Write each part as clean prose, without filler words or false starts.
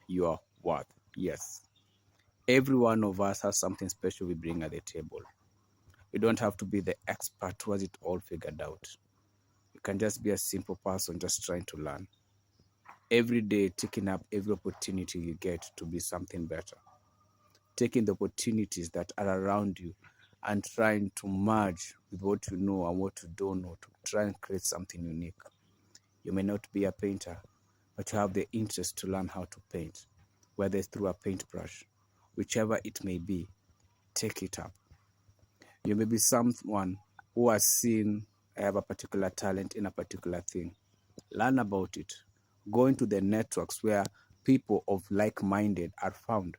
your worth. Yes, every one of us has something special we bring at the table. You don't have to be the expert who has it all figured out. You can just be a simple person just trying to learn. Every day, taking up every opportunity you get to be something better. Taking the opportunities that are around you and trying to merge with what you know and what you don't know to try and create something unique. You may not be a painter, but you have the interest to learn how to paint, whether it's through a paintbrush, whichever it may be, take it up. You may be someone who has seen I have a particular talent in a particular thing. Learn about it. Go into the networks where people of like-minded are found.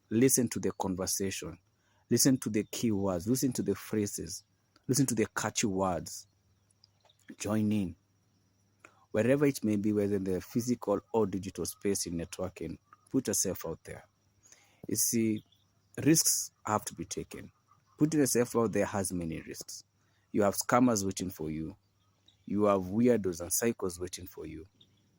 Listen to the conversation. Listen to the keywords. Listen to the phrases. Listen to the catchy words. Join in. Wherever it may be, whether in the physical or digital space in networking, put yourself out there. You see, risks have to be taken. Putting yourself out there has many risks. You have scammers waiting for you. You have weirdos and psychos waiting for you.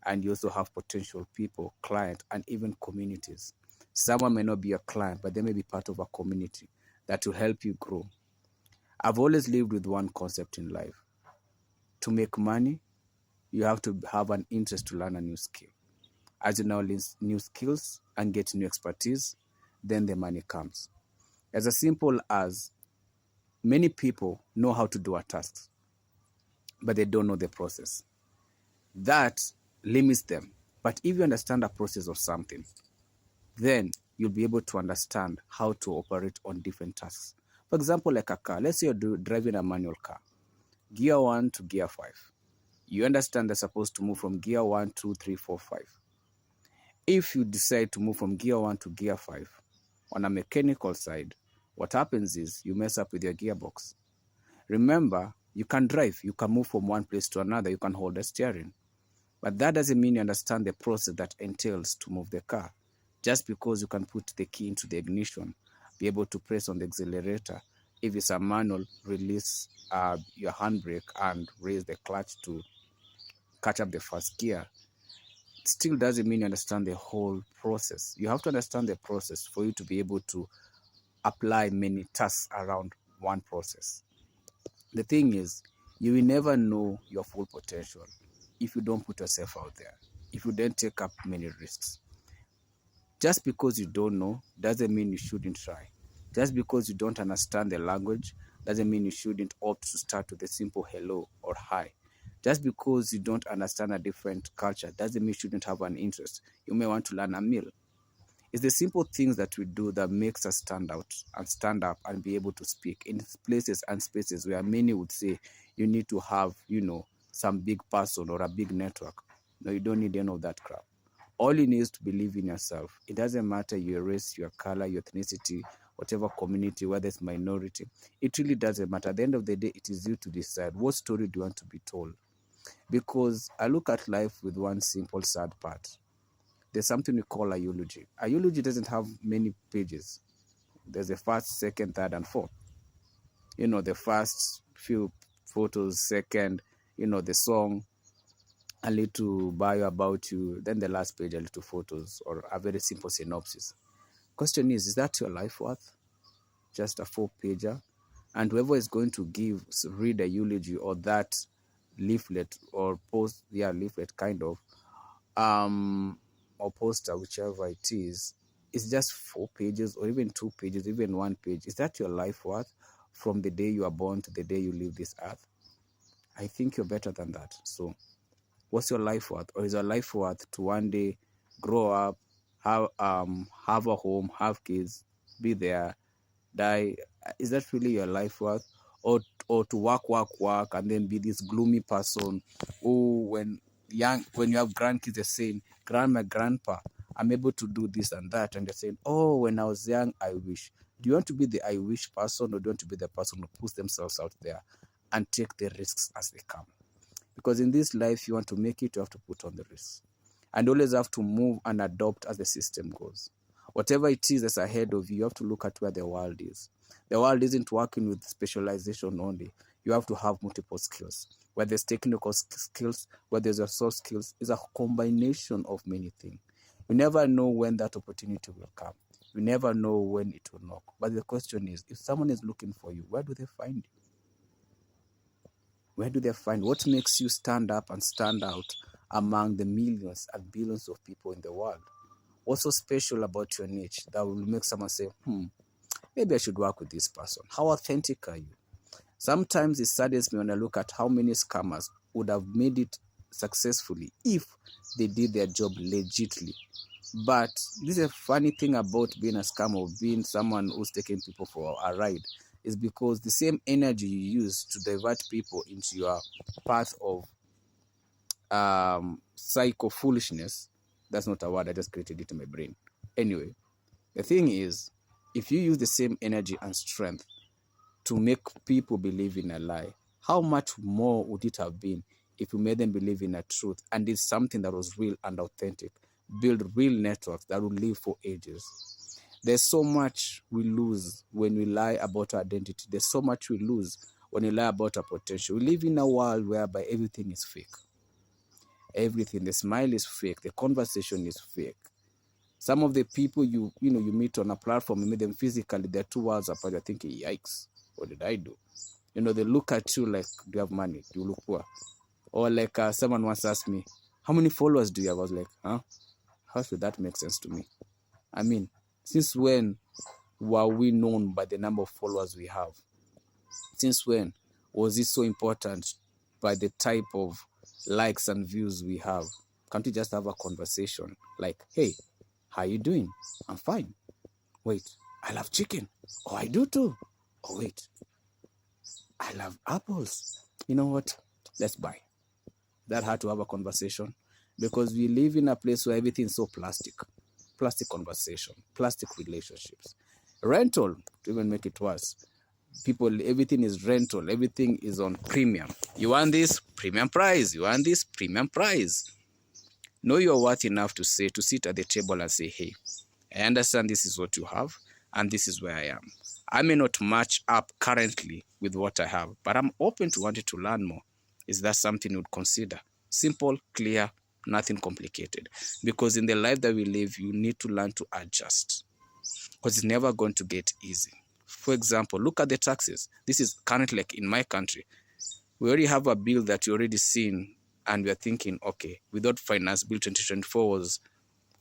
And you also have potential people, clients, and even communities. Someone may not be a client, but they may be part of a community that will help you grow. I've always lived with one concept in life. To make money, you have to have an interest to learn a new skill. As you now learn new skills and get new expertise, then the money comes. As simple as many people know how to do a task, but they don't know the process. That limits them. But if you understand the process of something, then you'll be able to understand how to operate on different tasks. For example, like a car. Let's say you're driving a manual car, gear 1 to gear 5. You understand they're supposed to move from gear 1, 2, 3, 4, 5. If you decide to move from gear 1 to gear 5, on a mechanical side, what happens is you mess up with your gearbox. Remember, you can drive, you can move from one place to another, you can hold the steering. But that doesn't mean you understand the process that entails to move the car. Just because you can put the key into the ignition, be able to press on the accelerator, if it's a manual, release your handbrake and raise the clutch to catch up the first gear, it still doesn't mean you understand the whole process. You have to understand the process for you to be able to apply many tasks around one process. The thing is, you will never know your full potential if you don't put yourself out there, if you don't take up many risks. Just because you don't know doesn't mean you shouldn't try. Just because you don't understand the language doesn't mean you shouldn't opt to start with a simple hello or hi. Just because you don't understand a different culture doesn't mean you shouldn't have an interest. You may want to learn a meal. It's the simple things that we do that makes us stand out and stand up and be able to speak in places and spaces where many would say you need to have, some big person or a big network. No, you don't need any of that crap. All you need is to believe in yourself. It doesn't matter your race, your color, your ethnicity, whatever community, whether it's minority. It really doesn't matter. At the end of the day, it is you to decide what story do you want to be told. Because I look at life with one simple sad part. There's something we call a eulogy. A eulogy doesn't have many pages. There's the first, second, third, and fourth. The first few photos, second, the song, a little bio about you, then the last page, a little photos or a very simple synopsis. Question is that your life worth? Just a 4-pager? And whoever is going to read a eulogy or that leaflet or leaflet kind of, or poster, whichever it is, it's just 4 pages or even 2 pages, even 1 page. Is that your life worth from the day you are born to the day you leave this earth? I think you're better than that. So what's your life worth? Or is your life worth to one day grow up, have a home, have kids, be there, die? Is that really your life worth? Or to work, and then be this gloomy person who, when you have grandkids, they're saying, grandma, grandpa, I'm able to do this and that, and they're saying, oh, when I was young, I wish. Do you want to be the I wish person, or do you want to be the person who puts themselves out there and take the risks as they come? Because in this life, you want to make it, you have to put on the risks. And always have to move and adopt as the system goes. Whatever it is that's ahead of you, you have to look at where the world is. The world isn't working with specialization only. You have to have multiple skills. Whether it's technical skills, whether it's your soft skills, it's a combination of many things. We never know when that opportunity will come. We never know when it will knock. But the question is, if someone is looking for you, where do they find you? Where do they find what makes you stand up and stand out among the millions and billions of people in the world? What's so special about your niche that will make someone say, maybe I should work with this person? How authentic are you? Sometimes it saddens me when I look at how many scammers would have made it successfully if they did their job legitimately. But this is a funny thing about being a scammer, or being someone who's taking people for a ride, is because the same energy you use to divert people into your path of psycho foolishness. That's not a word, I just created it in my brain. Anyway, the thing is, if you use the same energy and strength to make people believe in a lie, how much more would it have been if you made them believe in a truth and did something that was real and authentic, build real networks that will live for ages? There's so much we lose when we lie about our identity. There's so much we lose when we lie about our potential. We live in a world whereby everything is fake. Everything, the smile is fake, the conversation is fake. Some of the people you meet on a platform, you meet them physically, they're 2 hours apart, you're thinking, yikes, what did I do? They look at you like, do you have money? Do you look poor? Or like someone once asked me, how many followers do you have? I was like, how should that make sense to me? I mean, since when were we known by the number of followers we have? Since when was it so important by the type of likes and views we have? Can't we just have a conversation like, hey, how you doing? I'm fine. Wait, I love chicken. Oh, I do too. Oh, wait, I love apples. You know what? Let's buy. That had to have a conversation, because we live in a place where everything is so plastic. Plastic conversation, plastic relationships. Rental, to even make it worse. People, everything is rental. Everything is on premium. You want this? Premium price. You want this? Premium price. Know you're worth enough to sit at the table and say, hey, I understand this is what you have, and this is where I am. I may not match up currently with what I have, but I'm open to wanting to learn more. Is that something you'd consider? Simple, clear, nothing complicated. Because in the life that we live, you need to learn to adjust, because it's never going to get easy. For example, look at the taxes. This is currently like in my country. We already have a bill that you already seen, and we're thinking, okay, without finance, bill 2024 was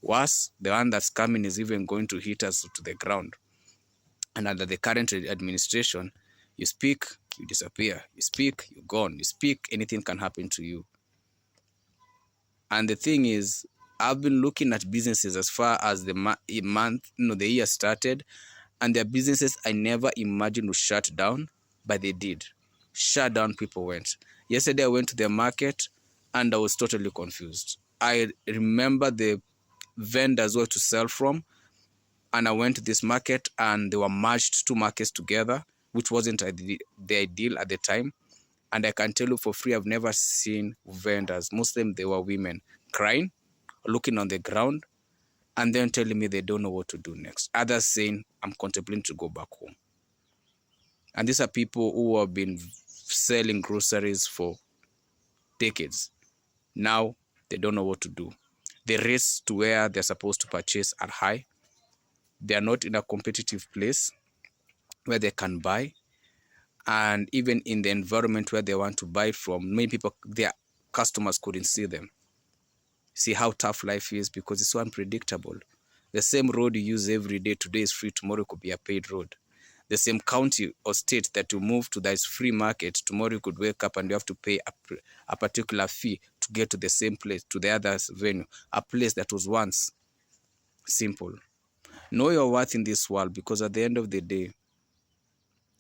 worse. The one that's coming is even going to hit us to the ground. And under the current administration, you speak, you disappear. You speak, you're gone. You speak, anything can happen to you. And the thing is, I've been looking at businesses as far as the year started, and there are businesses I never imagined would shut down, but they did. Shut down, people went. Yesterday I went to the market and I was totally confused. I remember the vendors were to sell from, and I went to this market and they were merged 2 markets together, which wasn't the ideal at the time. And I can tell you for free, I've never seen vendors, most of them, they were women, crying, looking on the ground, and then telling me they don't know what to do next. Others saying, I'm contemplating to go back home. And these are people who have been selling groceries for decades. Now they don't know what to do. The rates to where they're supposed to purchase are high. They are not in a competitive place where they can buy. And even in the environment where they want to buy from, many people, their customers couldn't see them. See how tough life is, because it's so unpredictable. The same road you use every day, today is free, tomorrow could be a paid road. The same county or state that you move to that is free market, tomorrow you could wake up and you have to pay a particular fee to get to the same place, to the other venue, a place that was once simple. Know your worth in this world, because at the end of the day,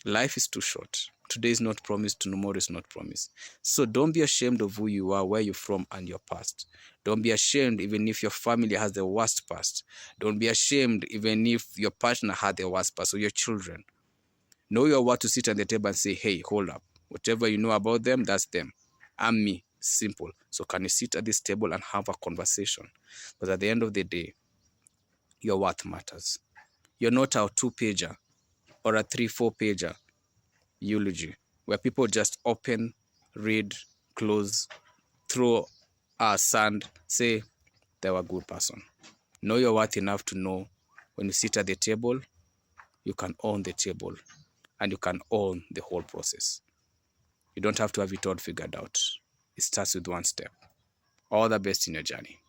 life is too short. Today is not promised, tomorrow is not promised. So don't be ashamed of who you are, where you're from, and your past. Don't be ashamed even if your family has the worst past. Don't be ashamed even if your partner had the worst past, or your children. Know your worth to sit at the table and say, hey, hold up. Whatever you know about them, that's them. I'm me. Simple. So can you sit at this table and have a conversation? Because at the end of the day, your worth matters. You're not a 2-pager or a 3-4-pager eulogy where people just open, read, close, throw sand, say they were a good person. Know your worth enough to know when you sit at the table, you can own the table and you can own the whole process. You don't have to have it all figured out. It starts with one step. All the best in your journey.